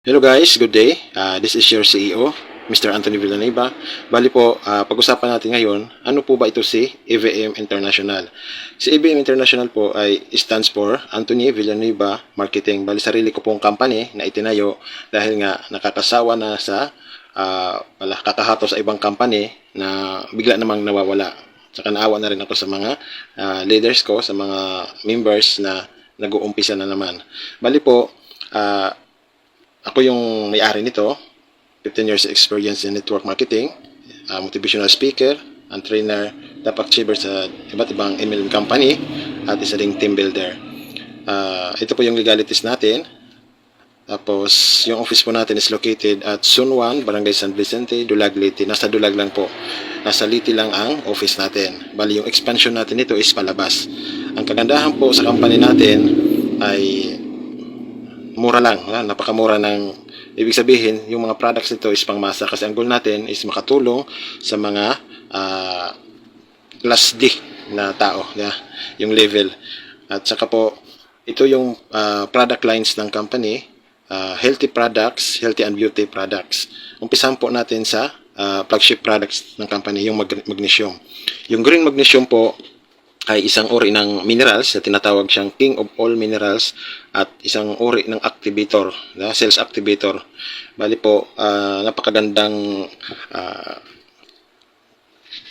Hello guys, good day. This is your CEO, Mr. Anthony Villanueva. Bali po, pag-usapan natin ngayon, ano po ba ito si EVM International? Si EVM International po ay stands for Anthony Villanueva Marketing. Bali sarili ko pong company na itinayo dahil nga nakakasawa na sa kakahato sa ibang company na bigla namang nawawala. Saka naawa na rin ako sa mga leaders ko, sa mga members na nag-uumpisa na naman. Bali po, ako yung may-ari nito, 15 years experience in network marketing, motivational speaker, and trainer, top achiever sa iba't ibang MLM company, at isa ding team builder. Ito po yung legalities natin. Tapos, yung office po natin is located at Zone 1, Barangay San Vicente, Dulag, Leyte. Nasa Dulag lang po. Nasa Leyte lang ang office natin. Bali, yung expansion natin nito is palabas. Ang kagandahan po sa company natin ay mura lang, napakamura ng ibig sabihin, yung mga products nito is pangmasa kasi ang goal natin is makatulong sa mga class D na tao, yung level. At saka po, ito yung product lines ng company, healthy products, healthy and beauty products. Umpisahan po natin sa flagship products ng company, yung magnesium. Yung green magnesium po ay isang uri ng minerals na tinatawag siyang king of all minerals at isang uri ng activator, cells activator. Bali po, napakagandang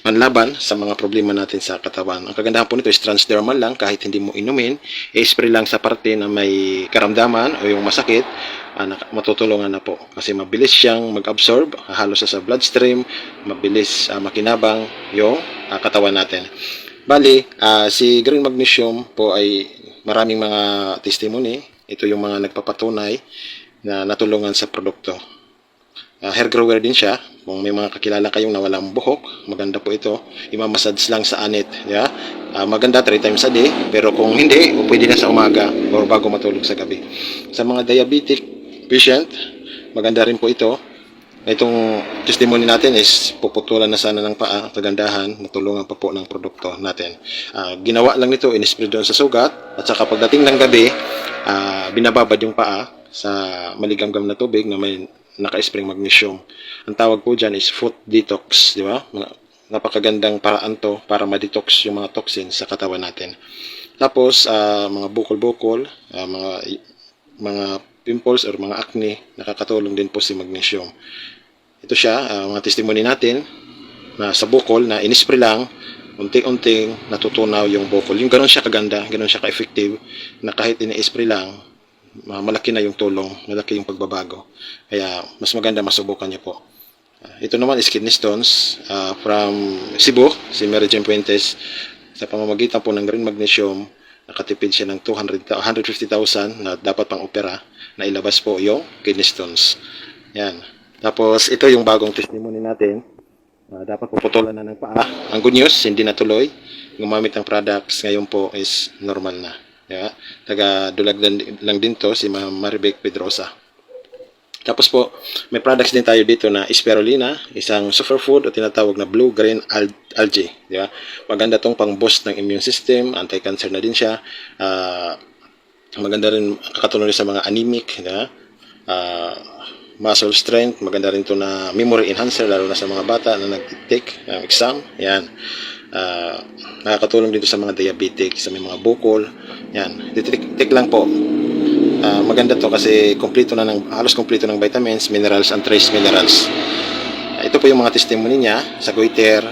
panlaban sa mga problema natin sa katawan. Ang kagandahan po nito is transdermal lang, kahit hindi mo inumin, spray lang sa parte na may karamdaman o yung masakit, matutulungan na po. Kasi mabilis siyang mag-absorb, halos sa bloodstream, mabilis makinabang yung katawan natin. Bali, si green magnesium po ay maraming mga testimony. Ito yung mga nagpapatunay na natulungan sa produkto. Hair grower din siya. Kung may mga kakilala kayong nawalang buhok, maganda po ito. Imamassage lang sa anit. Maganda 3 times a day. Pero kung hindi, pwede na sa umaga o bago matulog sa gabi. Sa mga diabetic patient, maganda rin po ito. Itong testimony natin is puputulan na sana ng paa, kagandahan, natulungan pa po ng produkto natin. Ginawa lang nito, in-spray doon sa sugat, at saka pagdating ng gabi, binababad yung paa sa maligamgam na tubig na may naka-spring magnesium. Ang tawag po dyan is foot detox, di ba? Napakagandang paraan to para ma-detox yung mga toxins sa katawan natin. Tapos, mga bukol-bukol, mga pimples or mga acne, nakakatulong din po si magnesium. Ito siya, mga testimony natin na sa bukol na inispray lang, unti-unting natutunaw yung bukol. Yung ganoon siya kaganda, ganoon siya ka-effective na kahit ini-spray lang, malaki na yung tulong, malaki yung pagbabago. Kaya mas maganda masubukan niyo po. Ito naman is kidney stones from Cebu, si Mary Jane Puentes. Sa pamamagitan po ng green magnesium, nakatipid siya ng 150,000 na dapat pang opera na ilabas po yung kidney stones. Yan. Tapos, ito yung bagong testimony natin. Dapat puputulan na ng paa. Ang good news, hindi natuloy. Gumamit ng products ngayon po is normal na. Taga-dulag lang din to si Ma'am Maribek Pedrosa. Tapos po, may products din tayo dito na spirulina, isang superfood o tinatawag na blue-green algae. Maganda tong pang-boost ng immune system, anti-cancer na din siya. Maganda rin, kakatulong rin sa mga anemic, muscle strength, maganda rin to na memory enhancer, lalo na sa mga bata na nag-take ng exam. Yan. Nakakatulong dito sa mga diabetic, sa may mga bukol. Yan. Tik lang po. Maganda to kasi halos kompleto ng vitamins, minerals, and trace minerals. Ito po yung mga testimony niya sa goiter,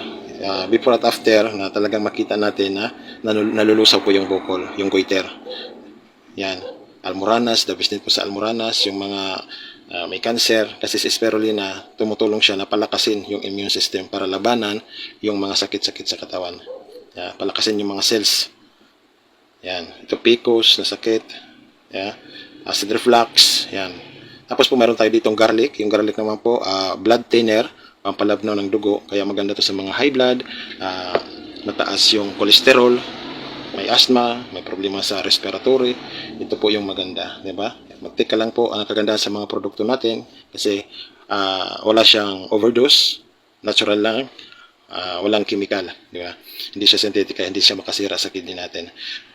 before at after, na talagang makita natin na nalulusaw po yung bukol, yung goiter. Yan. Almoranas, the best din po sa almoranas, yung mga may cancer, kasi si spirulina, tumutulong siya na palakasin yung immune system para labanan yung mga sakit-sakit sa katawan. Palakasin yung mga cells. Yan. Ito PCOS na sakit. Acid reflux. Yan. Tapos po meron tayo ditong garlic. Yung garlic naman po, blood thinner, pampalabnaw ng dugo. Kaya maganda to sa mga high blood, mataas yung cholesterol, may asthma, may problema sa respiratory. Ito po yung maganda, di ba? Mag-take ka lang po ang kagandahan sa mga produkto natin kasi wala siyang overdose, natural lang, walang chemical, di ba? Hindi siya synthetic, hindi siya makasira sa kidney natin.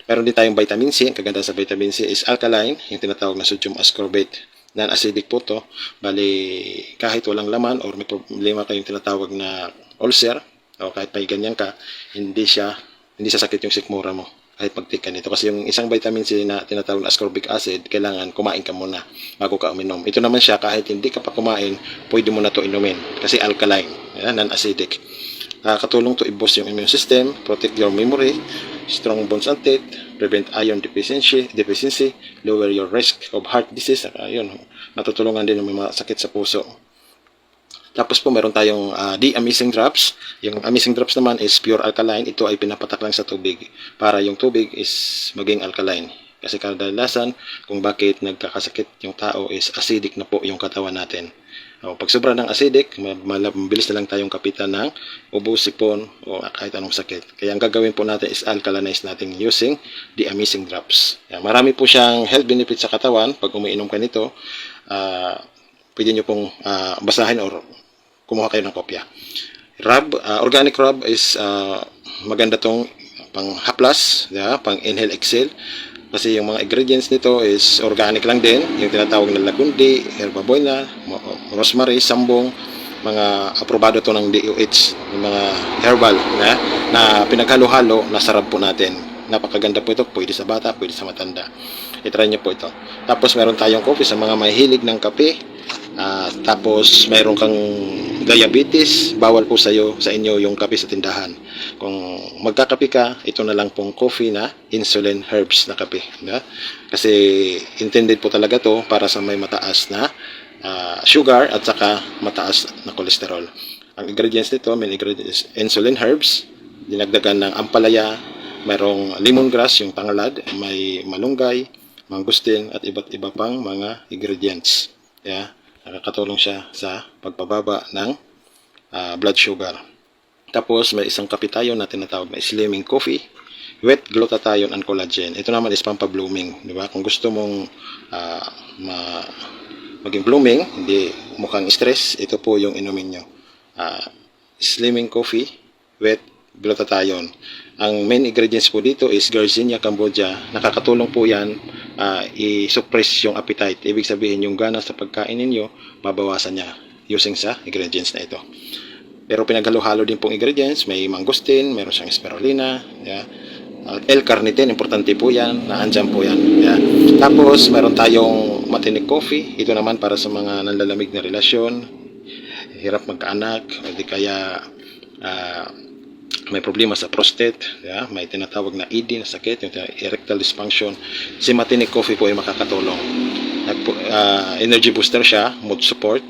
Meron din tayong vitamin C. Ang kagandahan sa vitamin C is alkaline, yung tinatawag na sodium ascorbate. non-acidic po to. Bali, kahit walang laman or may problema kayong tinatawag na ulcer, o kahit may ganyan ka, hindi sasakit yung sikmura mo kahit pagtika nito. Kasi yung isang vitamin C na tinatawag na ascorbic acid, kailangan kumain ka muna bago ka uminom. Ito naman siya, kahit hindi ka pa kumain, pwede mo na to inumin kasi alkaline, non-acidic. Katulong to i-boost yung immune system, protect your memory, strong bones and teeth, prevent iron deficiency, lower your risk of heart disease. Ayun, natutulungan din ng mga sakit sa puso. Tapos po meron tayong de-amazing drops. Yung amazing drops naman is pure alkaline. Ito ay pinapatak lang sa tubig para yung tubig is maging alkaline. Kasi kadalasan kung bakit nagkakasakit yung tao is acidic na po yung katawan natin. Pag sobra ng acidic, mabilis na lang tayong kapitan ng ubo, sipon o kahit anong sakit. Kaya ang gagawin po natin is alkalinize natin using the amazing drops. Marami po siyang health benefits sa katawan. Pag umiinom ka nito, pwede nyo pong basahin or kumuha kayo ng kopya. Organic rub is maganda tong pang haplas, pang inhale exhale. Kasi yung mga ingredients nito is organic lang din. Yung tinatawag na lagundi, herbabuena, rosemary, sambong, mga aprobado to ng DOH, yung mga herbal na pinaghalo-halo na sarap po natin. Napakaganda po ito, pwede sa bata, pwede sa matanda. I-try nyo po ito. Tapos meron tayong coffee sa mga mahilig ng kape. Tapos meron kang diabetes, bawal po sa inyo yung kape sa tindahan. Kung magkakape ka, ito na lang pong coffee na insulin herbs na kape. Kasi intended po talaga to para sa may mataas na sugar at saka mataas na cholesterol. Ang ingredients nito, main ingredients insulin herbs, dinagdagan ng ampalaya, mayroong lemongrass, yung tanglad, may malunggay, mangustin at iba't iba pang mga ingredients. Nakakatulong siya sa pagpababa ng blood sugar. Tapos may isang kape tayo na tinatawag na slimming coffee, wheat, glutathione and collagen. Ito naman is pampablooming, di ba? Kung gusto mong maging blooming, hindi mukhang stress, ito po yung inumin nyo. Slimming coffee, wheat, glutathione. Ang main ingredients po dito is Garcinia cambogia. Nakakatulong po yan i-suppress yung appetite. Ibig sabihin yung gana sa pagkain ninyo, babawasan niya using sa ingredients na ito. Pero pinaghalo-halo din pong ingredients. May mangustin, meron siyang spirulina, L-carnitine, importante po yan, naandyan po yan. Tapos meron tayong matinik coffee. Ito naman para sa mga nanlalamig na relasyon, hirap magkaanak, o di kaya may problema sa prostate, may tinatawag na ED na sakit, yung erectile dysfunction. Si matinik coffee po ay makakatulong. Energy booster siya, mood support,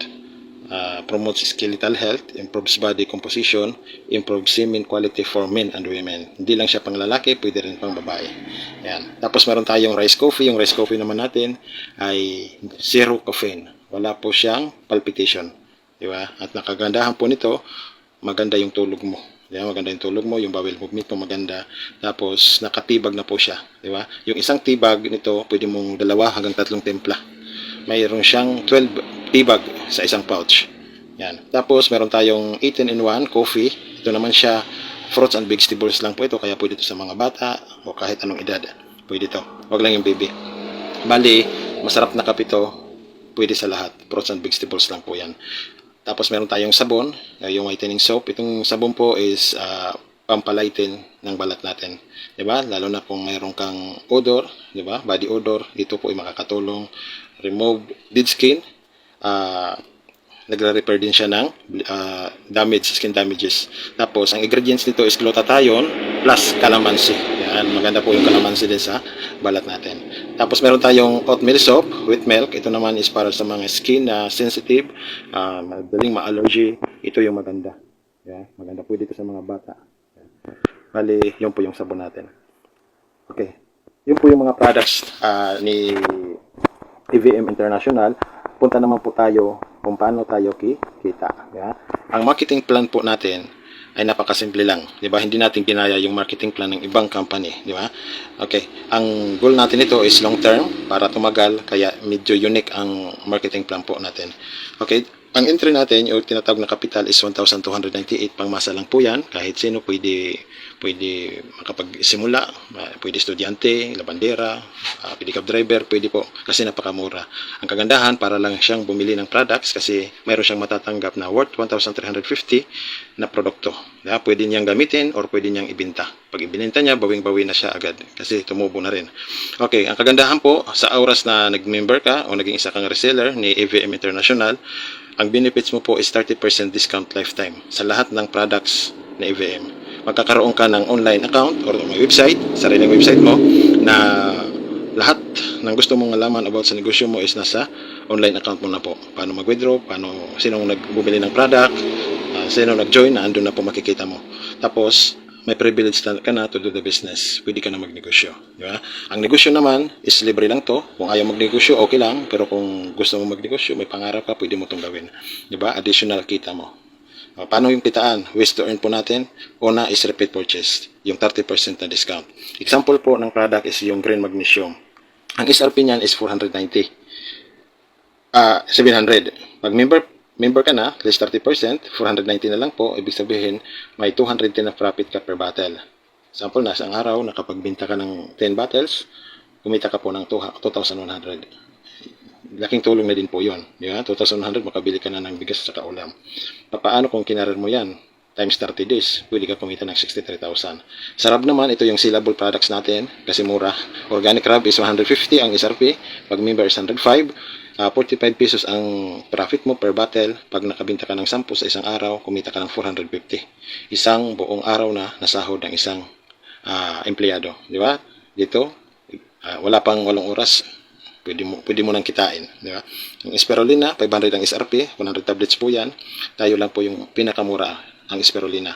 promotes skeletal health, improves body composition, improves semen quality for men and women. Hindi lang siya pang lalaki, pwede rin pang babae. Tapos meron tayong rice coffee. Yung rice coffee naman natin ay zero caffeine. Wala po siyang palpitation. Diba? At nakagandahan po nito, maganda yung tulog mo. Maganda yung tulog mo, yung bowel movement mo maganda. Tapos nakatibag na po siya, di ba? Yung isang tibag nito, pwede mong 2 hanggang 3 timpla. Mayroon siyang 12 tibag sa isang pouch. Tapos meron tayong 18-in-1 coffee. Ito naman siya, fruits and vegetables lang po ito, kaya pwede ito sa mga bata o kahit anong edad. Pwede ito. Wag lang yung baby. Bali, masarap na kape ito, pwede sa lahat. Fruits and vegetables lang po yan. Tapos meron tayong sabon, yung whitening soap. Itong sabon po is pampalighten ng balat natin. Diba? Lalo na kung mayroon kang odor, diba? Body odor, ito po ay makakatulong. Remove dead skin. Nagre-repair din siya ng skin damages. Tapos, ang ingredients nito is glutathione plus calamansi. Maganda po yung calamansi din sa balat natin. Tapos, meron tayong oatmeal soap with milk. Ito naman is para sa mga skin na sensitive, madaling ma-allergy. Ito yung maganda. Maganda po dito sa mga bata. Bali, yun po yung sabon natin. Okay. Yun po yung mga products ni TVM International. Punta naman po tayo kung paano tayo kita. Ang marketing plan po natin ay napakasimple lang, 'di ba? Hindi natin ginaya yung marketing plan ng ibang company, 'di ba? Okay. Ang goal natin ito is long term para tumagal, kaya medyo unique ang marketing plan po natin. Okay? Ang entry natin, yung tinatawag na capital is 1,298. Pangmasa lang po yan. Kahit sino pwede makapagsimula. Pwede estudyante, labandera, pedicab driver, pwede po. Kasi napakamura. Ang kagandahan, para lang siyang bumili ng products kasi mayroon siyang matatanggap na worth 1,350 na produkto. Pwede niyang gamitin or pwede niyang ibenta. Pag ibininta niya, bawing-bawi na siya agad kasi tumubo na rin. Okay, ang kagandahan po, sa oras na nag-member ka o naging isa kang reseller ni AVM International, ang benefits mo po is 30% discount lifetime sa lahat ng products na EVM. Magkakaroon ka ng online account or may website, sariling website mo, na lahat ng gusto mong alaman about sa negosyo mo is nasa online account mo na po. Paano mag-withdraw, sinong nagbubili ng product, sino nag-join, na andun na po makikita mo. Tapos, may privilege ka na to do the business. Pwede ka na magnegosyo. Di ba? Ang negosyo naman is libre lang to. Kung ayaw magnegosyo, okay lang. Pero kung gusto mo magnegosyo, may pangarap ka, pwede mo itong gawin. Di ba? Additional kita mo. Paano yung kitaan? Ways to earn po natin. Una is repeat purchase. Yung 30% na discount. Example po ng product is yung green magnesium. Ang SRP niyan is 490. 700. Pag member ka na, at least 30%, 490 na lang po, ibig sabihin, may 210 na profit ka per bottle. Example, nasa ang araw, nakapagbenta ka ng 10 bottles, kumita ka po ng 2,100. Laking tulong na din po yun. Yeah? 2,100, makabili ka na ng bigas sa ulam. Paano kung kinarar mo yan? Times 30 days, pwede ka kumita ng 63,000. Sa rab naman, ito yung sellable products natin, kasi mura. Organic rab is 150 ang SRP, pag member is 105. 45 pesos ang profit mo per bottle. Pag nakabinta ka ng 10 sa isang araw, kumita ka ng 450. Isang buong araw na nasahod ng isang empleyado. Di ba? Dito, wala pang 8 oras. Pwede mo nang kitain. Di ba? Yung Spirulina, 500 ang SRP, 100 tablets po yan. Tayo lang po yung pinakamura ang Spirulina.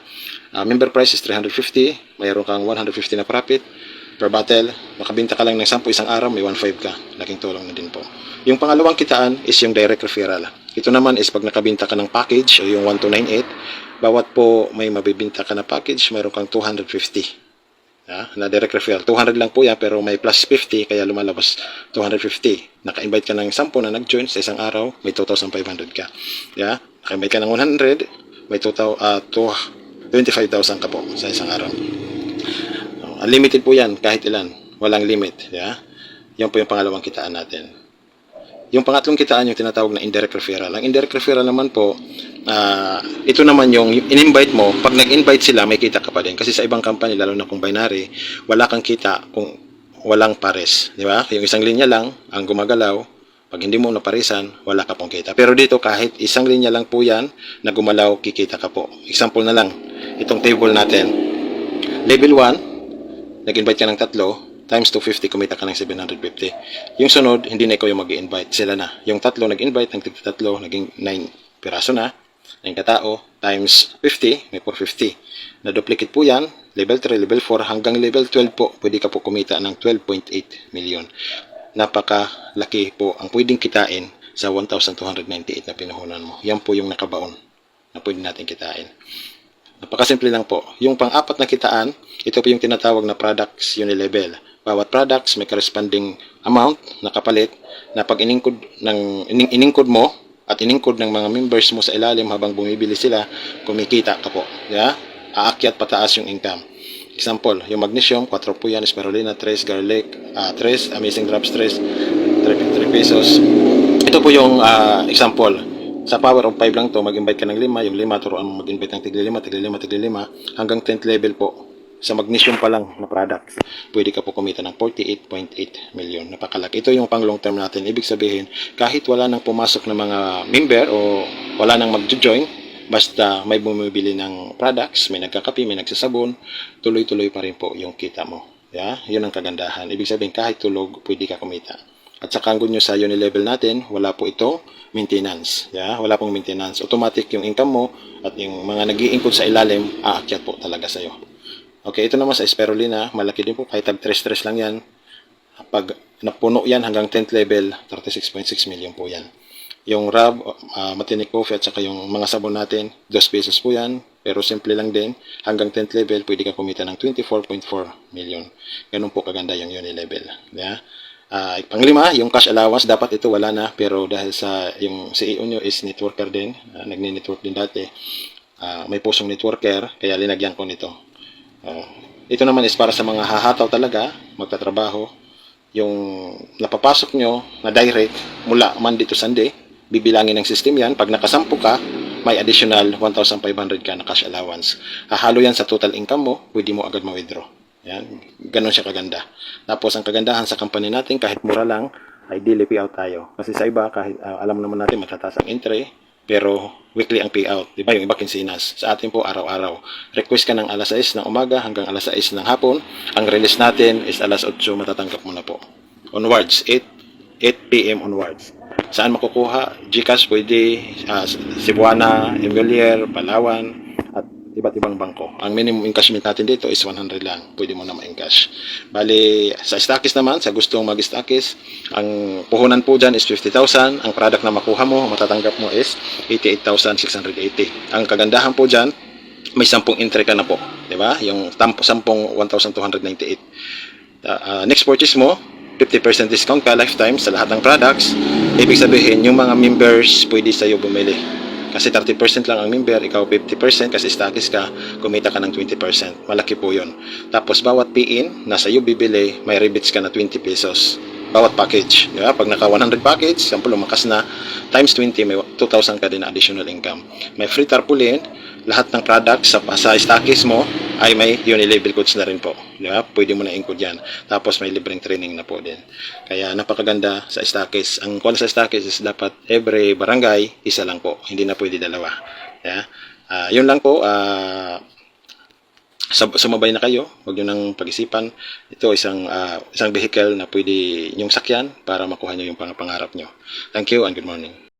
Member price is 350. Mayroon kang 150 na profit per bottle. Makabinta ka lang ng 10 isang araw, may 1.5 ka. Laking tulong na din po. Yung pangalawang kitaan is yung direct referral. Ito naman is pag nakabinta ka ng package o yung 1298, bawat po may mabibinta ka na package, mayroon kang 250 na direct referral. 200 lang po yan pero may plus 50 kaya lumalabas 250. Naka-invite ka ng 10 na nag-join sa isang araw, may 2,500 ka. Naka-invite ka ng 100, may 25,000 ka po sa isang araw. Unlimited po yan kahit ilan. Walang limit. Yan po yung pangalawang kitaan natin. Yung pangatlong kitaan yung tinatawag na indirect referral. Ang indirect referral naman po, ito naman yung in-invite mo. Pag nag-invite sila, may kita ka pa din. Kasi sa ibang company, lalo na kung binary, wala kang kita kung walang pares. Di ba? Yung isang linya lang ang gumagalaw. Pag hindi mo naparisan, wala ka pong kita. Pero dito, kahit isang linya lang po yan na gumalaw, kikita ka po. Example na lang, itong table natin. Level 1, nag-invite ka ng 3, times 250, kumita ka ng 750. Yung sunod, hindi na ikaw yung mag-i-invite. Sila na. Yung 3 nag-invite, ng 3, naging 9 piraso na. 9 katao, times 50, may 450. Na-duplicate po yan. Level 3, level 4, hanggang level 12 po, pwede ka po kumita ng 12.8 million. Napakalaki po ang pwedeng kitain sa 1,298 na pinuhunan mo. Yan po yung nakabaon na pwede natin kitain. Napakasimple lang po. Yung pang-apat na kitaan, ito po yung tinatawag na products unilevel. Bawat products may corresponding amount na kapalit na pag iningkod mo at iningkod ng mga members mo sa ilalim habang bumibili sila, kumikita ka po. Aakyat pataas yung income. Example, yung magnesium, 4 po yan, spirulina, 3, garlic, 3, amazing drops, 3 pesos. Ito po yung example. Sa power of 5 lang to, mag-invite ka ng 5, yung 5 turuan mo mag-invite ng tigli 5, hanggang 10th level po. Sa magnesium pa lang na product, pwede ka po kumita ng 48.8 million. Napakalaki. Ito yung pang long term natin. Ibig sabihin, kahit wala nang pumasok na mga member o wala nang mag-join, basta may bumibili ng products, may nagkakape, may nagsasabon, tuloy-tuloy pa rin po yung kita mo. Yun ang kagandahan. Ibig sabihin, kahit tulog, pwede ka kumita. At saka ang good news sa unilevel natin, wala po ito maintenance. Wala pong maintenance. Automatic yung income mo at yung mga nag-i-include sa ilalim, aakyat po talaga sa'yo. Okay, ito naman sa spirulina, malaki din po, kahit tag-3 lang yan. Pag napuno yan hanggang 10th level, 36.6 million po yan. Yung rab, matinik coffee at saka yung mga sabon natin, 2 pesos po yan, pero simple lang din. Hanggang 10th level, pwede ka kumita ng 24.4 million. Ganun po kaganda yung unilevel. Panglima, yung cash allowance, dapat ito wala na. Pero dahil sa yung CEO nyo is networker din, nagni-network din dati, may pusong networker, kaya linagyan ko nito. Ito naman is para sa mga hahataw talaga, magtatrabaho. Yung napapasok nyo na direct mula Monday to Sunday, bibilangin ng system yan. Pag nakasampu ka, may additional 1,500 ka na cash allowance. Hahalo yan sa total income mo, pwede mo agad ma-withdraw. Yan, ganun siya kaganda. Tapos ang kagandahan sa company natin, kahit mura lang, ay daily payout tayo. Kasi sa iba, kahit alam naman natin matataas ang entry, pero weekly ang payout. Diba? Yung iba kinsinas. Sa atin po, araw-araw. Request ka ng alas 6 ng umaga hanggang alas 6 ng hapon. Ang release natin is alas 8, matatanggap mo na po. Onwards, 8 p.m. onwards. Saan makukuha? GCash pwede, Cebuana, Emilier, Palawan, at iba't ibang bangko. Ang minimum encashment natin dito is 100 lang. Pwede mo na ma-encash. Bali, sa stockist naman, sa gustong mag-stockist, ang puhunan po dyan is 50,000. Ang product na makuha mo, matatanggap mo is 88,680. Ang kagandahan po dyan, may 10 entry ka na po. Diba? Yung 10 1,298. Next purchase mo, 50% discount ka lifetime sa lahat ng products. Ibig sabihin, yung mga members pwede sa'yo bumili. Kasi 30% lang ang member, ikaw 50% kasi stockist ka, kumita ka ng 20%. Malaki po yun. Tapos bawat PIN na sa'yo bibili, may rebates ka na 20 pesos. Bawat package. Diba? Pag naka 100 package, sample lumakas na, times 20, may 2,000 ka din na additional income. May free tarpaulin, lahat ng products sa stockist mo ay may Unilabel codes na rin po. Diba? Pwede mo na include yan. Tapos may libreng training na po din. Kaya napakaganda sa stockist. Ang call sa stockist is dapat every barangay, isa lang po. Hindi na pwede dalawa. Yeah? Yun lang po. Sumabay na kayo. Huwag nyo nang pag-isipan. Ito isang vehicle na pwede nyong sakyan para makuha nyo yung pangarap nyo. Thank you and good morning.